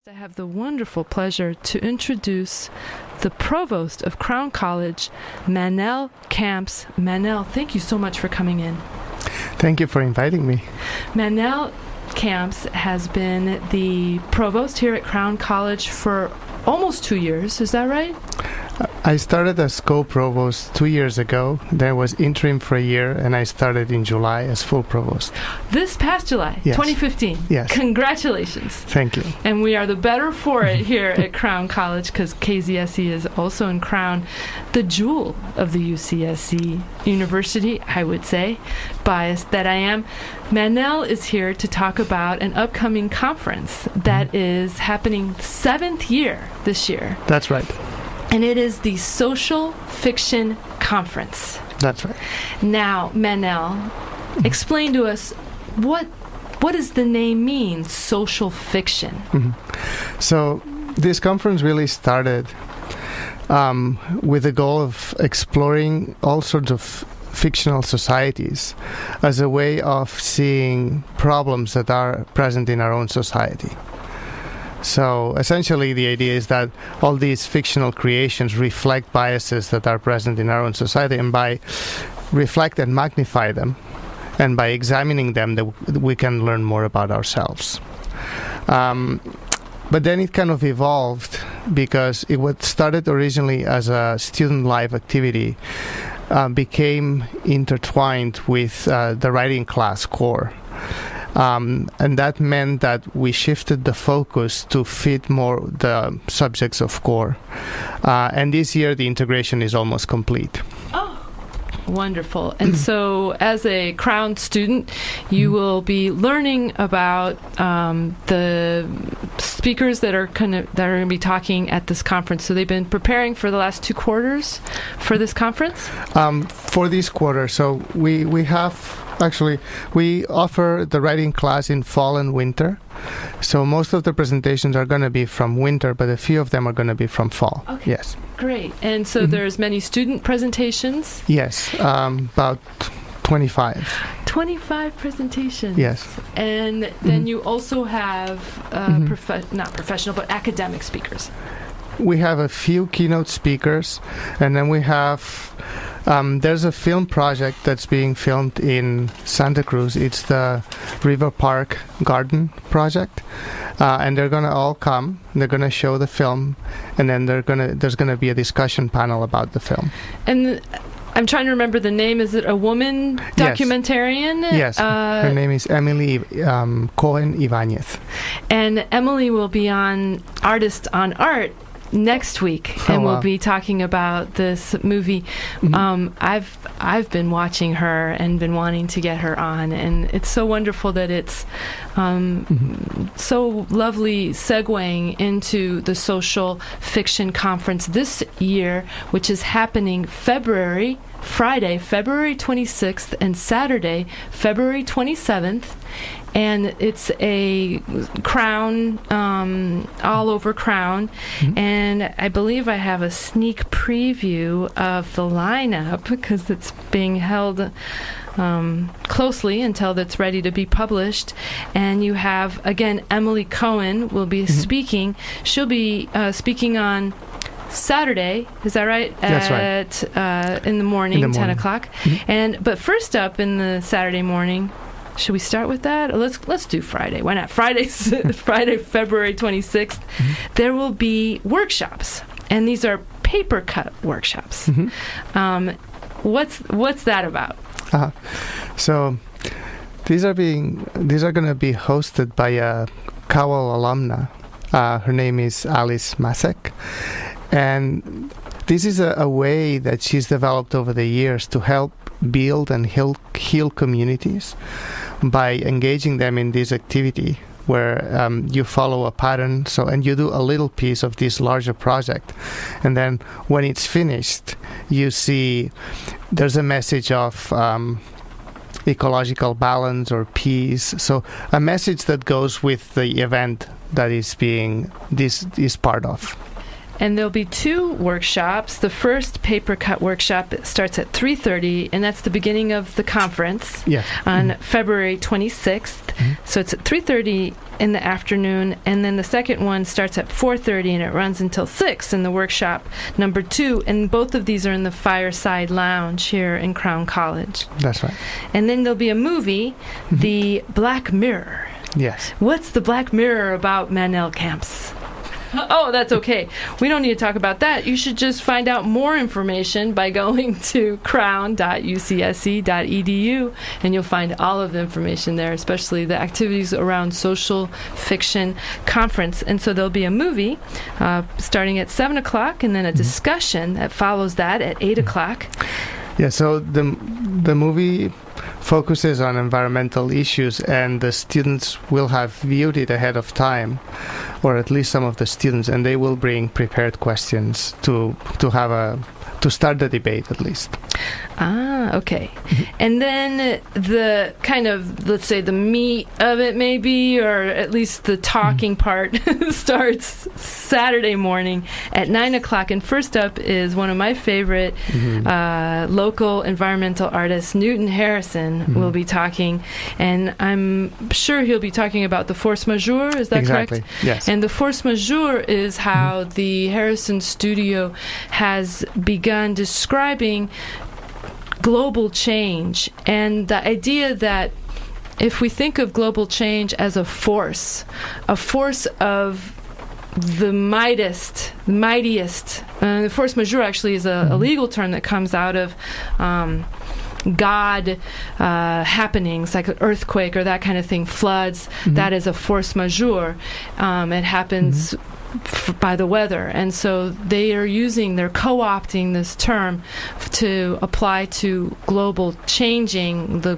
I have the wonderful pleasure to introduce the provost of Crown College, Manel Camps. Manel, thank you so much for coming in. Thank you for inviting me. Manel Camps has been the provost here at Crown College for almost 2 years. Is that right? I started as co-provost 2 years ago. Then I was interim for a year, and I started in July as full provost. This past July, Yes. 2015. Yes. Congratulations. Thank you. And we are the better for it here at Crown College because KZSC is also in Crown, the jewel of the UCSC University, I would say, biased that I am. Manel is here to talk about an upcoming conference that is happening 7th year this year. That's right. And it is the Social Fiction Conference. That's right. Now, Manel, explain to us what does the name mean, social fiction? So this conference really started with the goal of exploring all sorts of fictional societies as a way of seeing problems that are present in our own society. So essentially the idea is that all these fictional creations reflect biases that are present in our own society, and by reflect and magnify them, and by examining them, we can learn more about ourselves. But then it kind of evolved because what started originally as a student life activity became intertwined with the writing class core. And that meant that we shifted the focus to fit more the subjects of core. And this year, the integration is almost complete. Oh, wonderful. And so as a Crown student, you will be learning about the speakers that are going to be talking at this conference. So they've been preparing for the last 2 quarters for this conference? For this quarter. So we have... Actually, we offer the writing class in fall and winter. So most of the presentations are going to be from winter, but a few of them are going to be from fall. Okay. Yes. Great. And so there's many student presentations? Yes, about 25. 25 presentations. Yes. And then you also have not professional, but academic speakers. We have a few keynote speakers, and then we have... there's a film project that's being filmed in Santa Cruz. It's the River Park Garden project, and they're gonna all come. They're gonna show the film, and then there's gonna be a discussion panel about the film. And I'm trying to remember the name. Is it a woman documentarian? Yes. Her name is Emily Cohen Ibanez. And Emily will be on Artist on Art next week, and we'll be talking about this movie. I've been watching her and been wanting to get her on, and it's so wonderful that it's so lovely segueing into the Social Fiction Conference this year, which is happening Friday, February 26th, and Saturday, February 27th. And it's a Crown, all over Crown. And I believe I have a sneak preview of the lineup because it's being held closely until it's ready to be published. And you have, again, Emily Cohen will be speaking. She'll be speaking on Saturday, is that right? That's right. In the morning, 10 o'clock. But first up in the Saturday morning, should we start with that? Or let's do Friday. Why not? Friday, February 26th. There will be workshops, and these are paper cut workshops. What's that about? So these are going to be hosted by a Cowell alumna. Her name is Alice Masek, and this is a way that she's developed over the years to help build and heal communities by engaging them in this activity where you follow a pattern, and you do a little piece of this larger project, and then when it's finished, you see there's a message of ecological balance or peace. So a message that goes with the event that is part of. And there'll be 2 workshops. The first paper cut workshop starts at 3:30, and that's the beginning of the conference on February 26th. So it's at 3:30 in the afternoon, and then the second one starts at 4:30 and it runs until 6 in the workshop number 2, and both of these are in the Fireside Lounge here in Crown College. That's right. And then there'll be a movie, The Black Mirror. Yes. What's The Black Mirror about, Manel Camps? Oh, that's okay. We don't need to talk about that. You should just find out more information by going to crown.ucsc.edu, and you'll find all of the information there, especially the activities around Social Fiction Conference. And so there'll be a movie starting at 7 o'clock, and then a discussion that follows that at 8 o'clock. Yeah, so the movie focuses on environmental issues, and the students will have viewed it ahead of time, or at least some of the students, and they will bring prepared questions to start the debate at least. Okay. And then the kind of, let's say, the meat of it maybe, or at least the talking part, starts Saturday morning at 9 o'clock. And first up is one of my favorite local environmental artists, Newton Harrison, will be talking. And I'm sure he'll be talking about the force majeure. Is that exactly. correct? Yes. And the force majeure is how the Harrison studio has begun describing global change, and the idea that if we think of global change as a force of the mightiest, the force majeure actually is a legal term that comes out of God happenings, like an earthquake or that kind of thing, floods, that is a force majeure. It happens by the weather, and so they're co-opting this term to apply to global changing, the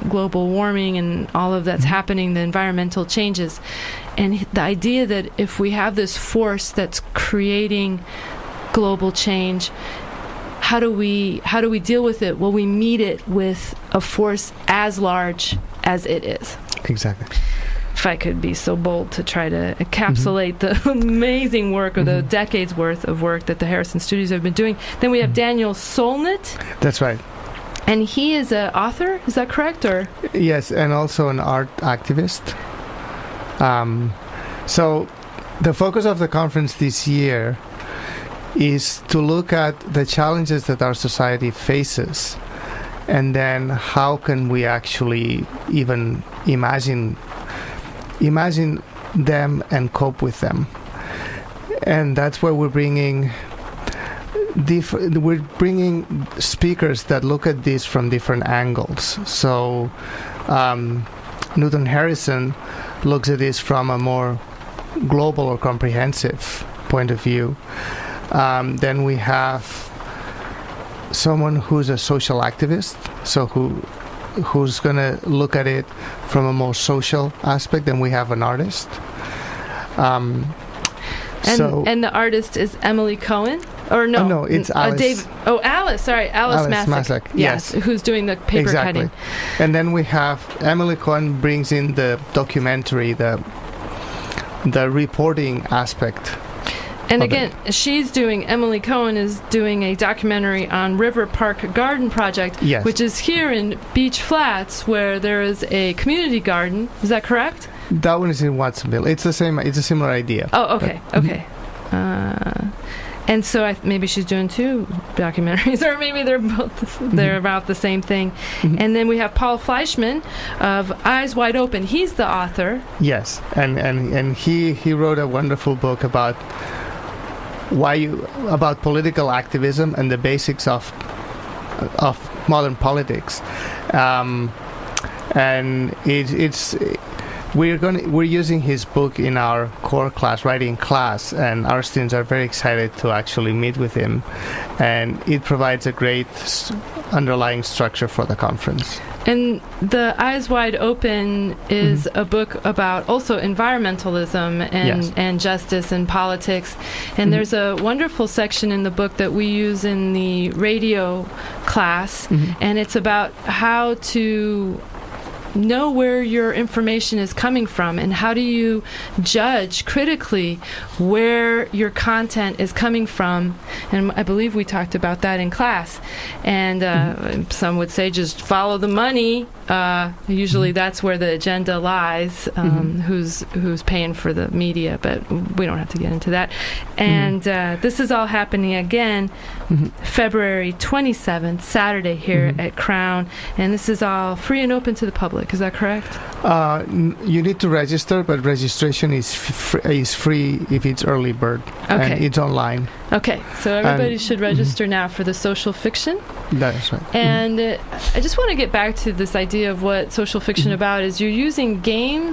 global warming and all of that's happening, the environmental changes. And the idea that if we have this force that's creating global change, how do we deal with it? Well, we meet it with a force as large as it is. Exactly. If I could be so bold to try to encapsulate the amazing work, or the decades worth of work that the Harrison Studios have been doing. Then we have Daniel Solnit. That's right. And he is an author, is that correct? Or yes, and also an art activist. So the focus of the conference this year is to look at the challenges that our society faces, and then how can we actually even imagine them and cope with them. And that's where we're bringing speakers that look at this from different angles. So Newton Harrison looks at this from a more global or comprehensive point of view. Then we have someone who's a social activist, so who's going to look at it from a more social aspect. Then we have an artist. And the artist is Emily Cohen? Or no? No, it's Alice. Alice Masek. Yes. Who's doing the paper cutting. And then we have Emily Cohen brings in the documentary, the reporting aspect. And again, Emily Cohen is doing a documentary on River Park Garden Project, which is here in Beach Flats, where there is a community garden. Is that correct? That one is in Watsonville. It's a similar idea. Oh, okay, okay. And so maybe she's doing 2 documentaries, or maybe they're about the same thing. And then we have Paul Fleischman of Eyes Wide Open. He's the author. Yes, and he wrote a wonderful book about political activism and the basics of modern politics, and we're using his book in our core class, writing class, and our students are very excited to actually meet with him, and it provides a great underlying structure for the conference. And the Eyes Wide Open is a book about also environmentalism and justice and politics. And there's a wonderful section in the book that we use in the radio class, and it's about how to know where your information is coming from, and how do you judge critically where your content is coming from. And I believe we talked about that in class. And some would say just follow the money, Usually that's where the agenda lies, who's paying for the media, but we don't have to get into that. And this is all happening again February 27th, Saturday here at Crown, and this is all free and open to the public. Is that correct? You need to register, but registration is free if it's early bird. Okay. And it's online. Okay, so everybody should register now for the social fiction. That is right. And I just want to get back to this idea of what social fiction about is. You're using gaming,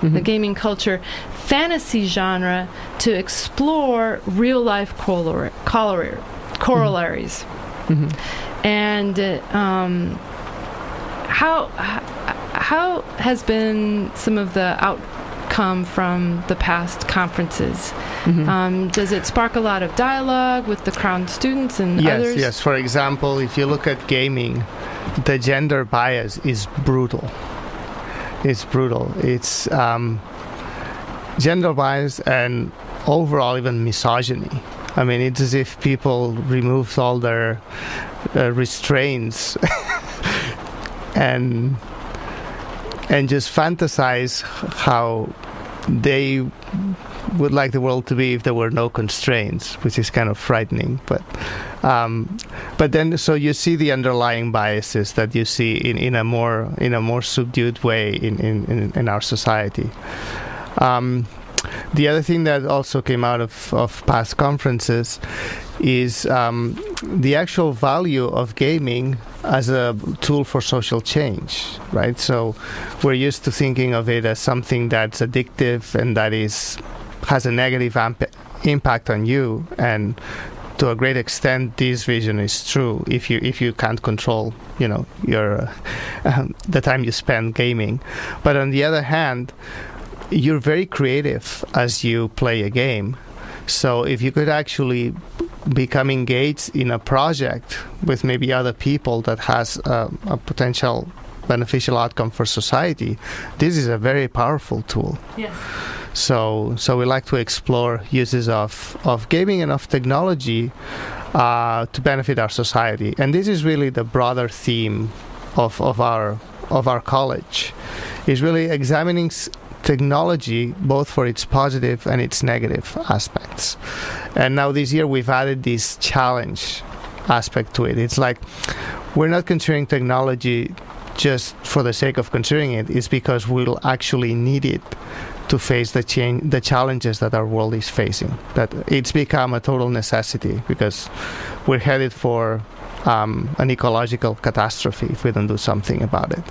the gaming culture, fantasy genre to explore real-life corollaries. And how has been some of the outcome from the past conferences? Does it spark a lot of dialogue with the Crown students and others? Yes. For example, if you look at gaming, the gender bias is brutal. It's brutal. It's gender bias and overall even misogyny. I mean, it's as if people removed all their restraints and just fantasize how they would like the world to be if there were no constraints, which is kind of frightening. But then, so you see the underlying biases that you see in a more subdued way in our society. The other thing that also came out of past conferences is the actual value of gaming as a tool for social change, right? So we're used to thinking of it as something that's addictive and that has a negative impact on you, and to a great extent this vision is true if you can't control your the time you spend gaming. But on the other hand, you're very creative as you play a game. So if you could actually become engaged in a project with maybe other people that has a potential beneficial outcome for society, this is a very powerful tool. Yes. So we like to explore uses of gaming and of technology to benefit our society. And this is really the broader theme of our college, is really examining technology both for its positive and its negative aspects. And now this year we've added this challenge aspect to it. It's like we're not considering technology just for the sake of considering it. It's because we'll actually need it to face the challenges that our world is facing. That it's become a total necessity because we're headed for an ecological catastrophe if we don't do something about it.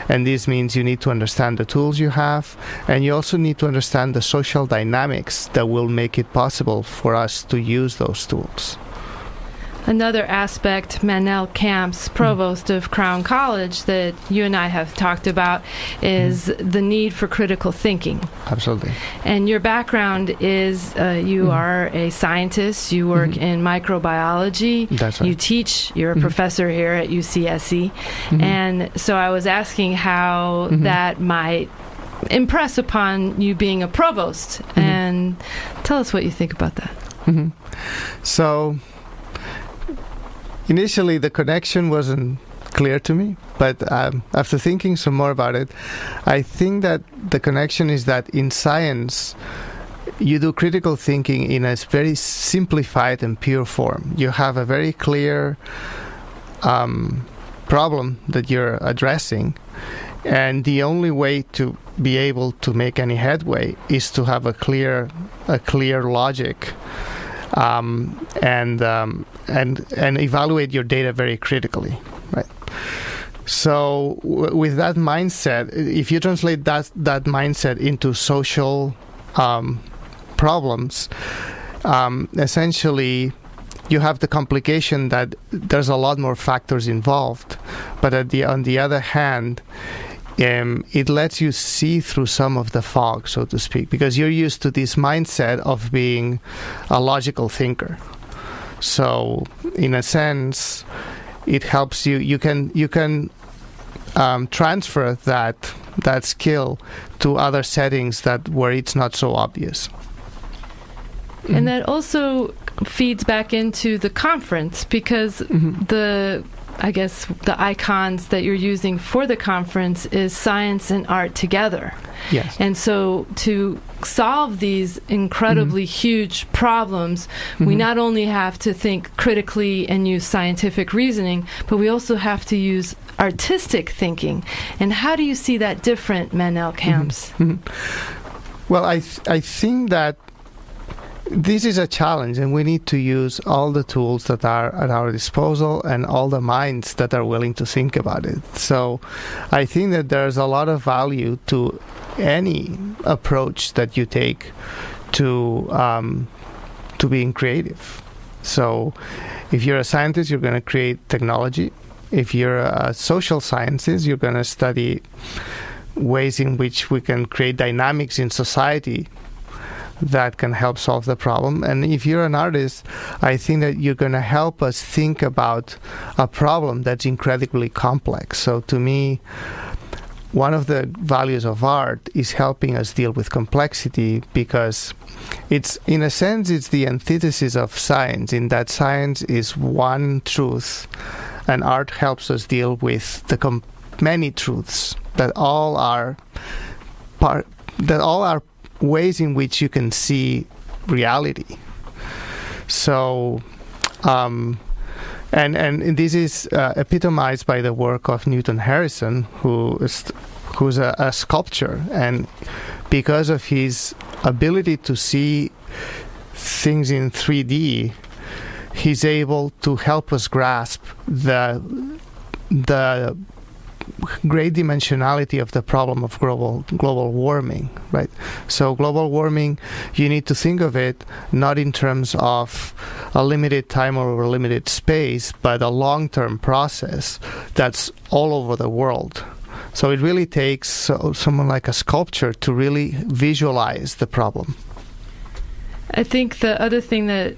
And this means you need to understand the tools you have, and you also need to understand the social dynamics that will make it possible for us to use those tools. Another aspect, Manel Camps, provost of Crown College, that you and I have talked about is the need for critical thinking. Absolutely. And your background is you are a scientist, you work in microbiology. That's right. You teach, you're a professor here at UCSC. And so I was asking how that might impress upon you being a provost. And tell us what you think about that. So initially, the connection wasn't clear to me, but after thinking some more about it, I think that the connection is that in science, you do critical thinking in a very simplified and pure form. You have a very clear problem that you're addressing, and the only way to be able to make any headway is to have a clear logic. And evaluate your data very critically, right? So with that mindset, if you translate that mindset into social problems, essentially you have the complication that there's a lot more factors involved, but on the other hand, it lets you see through some of the fog, so to speak, because you're used to this mindset of being a logical thinker. So, in a sense, it helps you. You can transfer that skill to other settings where it's not so obvious. And that also feeds back into the conference, because the I guess the icons that you're using for the conference is science and art together. Yes. And so to solve these incredibly huge problems, we not only have to think critically and use scientific reasoning, but we also have to use artistic thinking. And how do you see that different, Manel Camps? Well, I think that this is a challenge, and we need to use all the tools that are at our disposal and all the minds that are willing to think about it. So I think that there's a lot of value to any approach that you take to being creative. So if you're a scientist, you're going to create technology. If you're a social scientist, you're going to study ways in which we can create dynamics in society that can help solve the problem. And if you're an artist, I think that you're going to help us think about a problem that's incredibly complex. So to me, one of the values of art is helping us deal with complexity, because it's, in a sense, it's the antithesis of science, in that science is one truth, and art helps us deal with the many truths that all are ways in which you can see reality. So, and this is epitomized by the work of Newton Harrison, who's a sculptor, and because of his ability to see things in 3D, he's able to help us grasp the great dimensionality of the problem of global warming, right? So global warming, you need to think of it not in terms of a limited time or a limited space, but a long-term process that's all over the world. So it really takes someone like a sculptor to really visualize the problem. I think the other thing that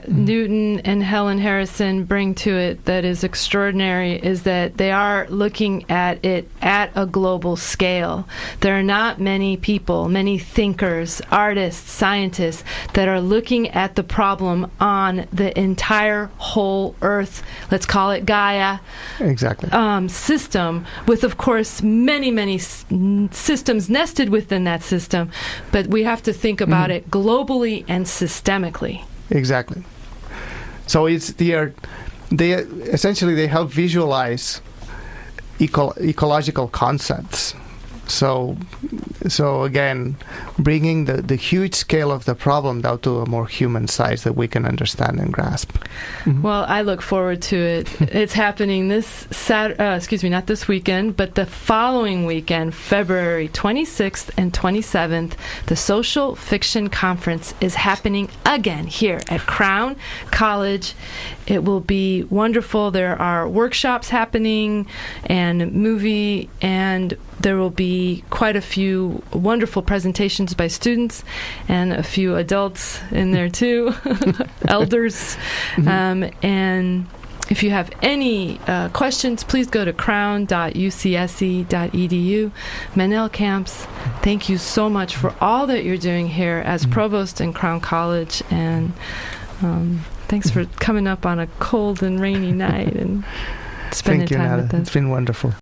Newton and Helen Harrison bring to it that is extraordinary is that they are looking at it at a global scale. There are not many people, many thinkers, artists, scientists that are looking at the problem on the entire whole Earth, let's call it Gaia, exactly, system, with, of course, many systems nested within that system. But we have to think about it globally and systemically. Exactly. So they essentially help visualize ecological concepts. So again, bringing the huge scale of the problem down to a more human size that we can understand and grasp. Well, I look forward to it. It's happening this not this weekend, but the following weekend, February 26th and 27th. The Social Fiction Conference is happening again here at Crown College. It will be wonderful. There are workshops happening and movie, and there will be quite a few wonderful presentations by students and a few adults in there too, elders. And if you have any questions, please go to crown.ucsc.edu. Manel Camps, thank you so much for all that you're doing here as provost in Crown College, and thanks for coming up on a cold and rainy night and spending time with us. It's been wonderful.